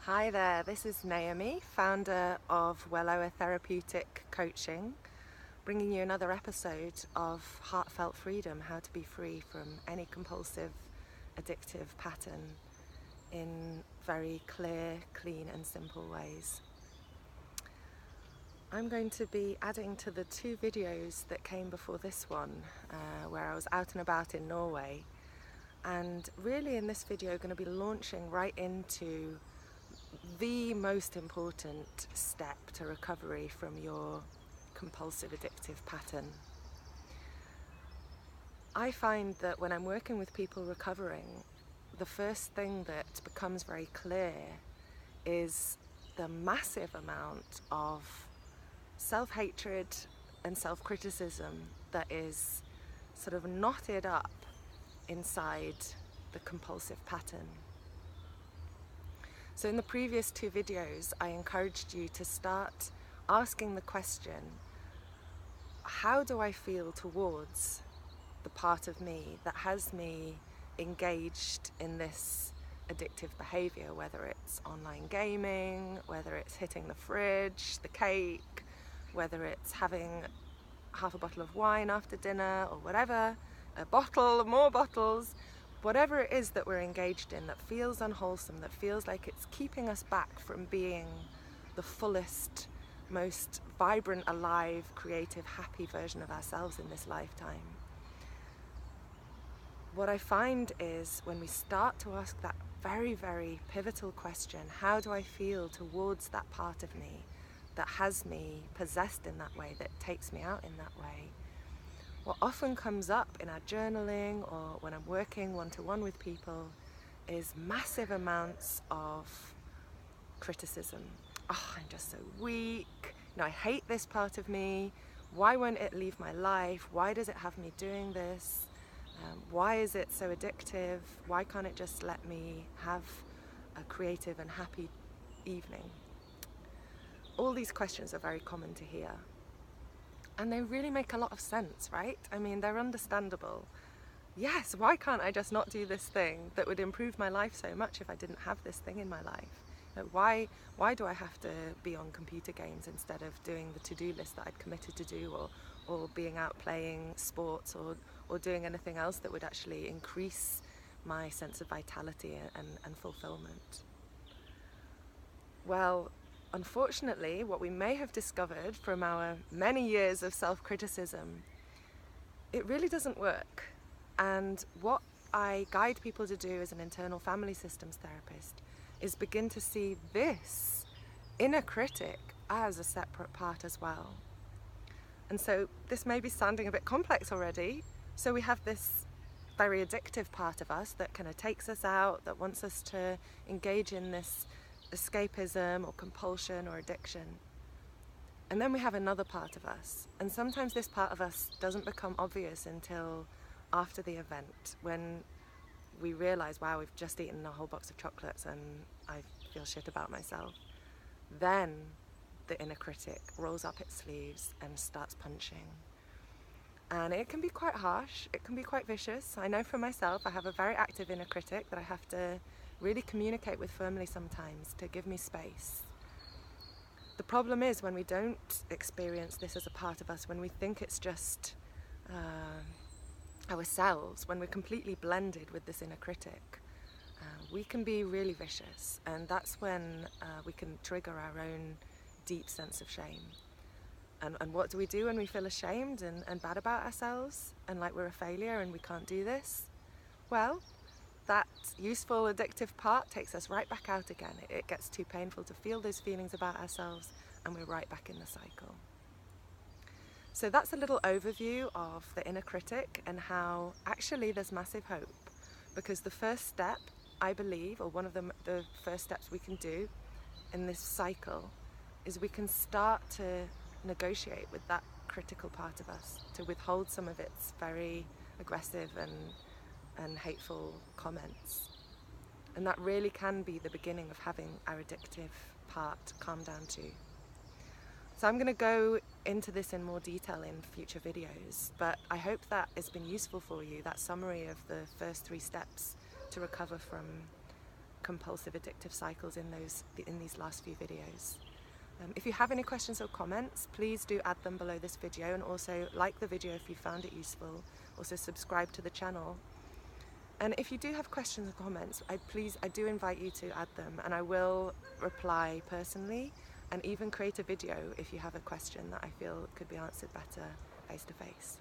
Hi there, this is Naomi, founder of Wellower Therapeutic Coaching, bringing you another episode of Heartfelt Freedom, how to be free from any compulsive, addictive pattern in very clear, clean and simple ways. I'm going to be adding to the two videos that came before this one, where I was out and about in Norway, and really in this video going to be launching right into the most important step to recovery from your compulsive addictive pattern. I find that when I'm working with people recovering, the first thing that becomes very clear is the massive amount of self-hatred and self-criticism that is sort of knotted up inside the compulsive pattern. So in the previous two videos, I encouraged you to start asking the question, how do I feel towards the part of me that has me engaged in this addictive behavior, whether it's online gaming, whether it's hitting the fridge, the cake, whether it's having half a bottle of wine after dinner or whatever, a bottle, more bottles. Whatever it is that we're engaged in that feels unwholesome, that feels like it's keeping us back from being the fullest, most vibrant, alive, creative, happy version of ourselves in this lifetime. What I find is when we start to ask that very, very pivotal question, how do I feel towards that part of me that has me possessed in that way, that takes me out in that way? What often comes up in our journaling or when I'm working one-to-one with people is massive amounts of criticism. Oh, I'm just so weak. I hate this part of me. Why won't it leave my life? Why does it have me doing this? Why is it so addictive? Why can't it just let me have a creative and happy evening? All these questions are very common to hear. And they really make a lot of sense, right? I mean, they're understandable. Yes, why can't I just not do this thing that would improve my life so much if I didn't have this thing in my life? Why do I have to be on computer games instead of doing the to-do list that I'd committed to do, or being out playing sports, or doing anything else that would actually increase my sense of vitality and fulfillment? Well, unfortunately, what we may have discovered from our many years of self-criticism, it really doesn't work. And what I guide people to do as an internal family systems therapist is begin to see this inner critic as a separate part as well. And so this may be sounding a bit complex already. So we have this very addictive part of us that kind of takes us out, that wants us to engage in this escapism or compulsion or addiction. And then we have another part of us, and sometimes this part of us doesn't become obvious until after the event, when we realize, wow, we've just eaten a whole box of chocolates and I feel shit about myself. Then the inner critic rolls up its sleeves and starts punching. And it can be quite harsh, it can be quite vicious. I know for myself, I have a very active inner critic that I have to really communicate with firmly sometimes to give me space. The problem is when we don't experience this as a part of us, when we think it's just ourselves, when we're completely blended with this inner critic, we can be really vicious, and that's when we can trigger our own deep sense of shame. And what do we do when we feel ashamed and bad about ourselves and like we're a failure and we can't do this? Well, that useful addictive part takes us right back out again. It gets too painful to feel those feelings about ourselves and we're right back in the cycle. So that's a little overview of the inner critic and how actually there's massive hope, because the first step, I believe, or one of the first steps we can do in this cycle is we can start to negotiate with that critical part of us, to withhold some of its very aggressive and hateful comments. And that really can be the beginning of having our addictive part calm down too. So I'm going to go into this in more detail in future videos, but I hope that it's been useful for you, that summary of the first 3 steps to recover from compulsive addictive cycles in these last few videos. If you have any questions or comments, please do add them below this video, and also like the video if you found it useful. Also subscribe to the channel. And if you do have questions or comments, I do invite you to add them, and I will reply personally and even create a video if you have a question that I feel could be answered better face to face.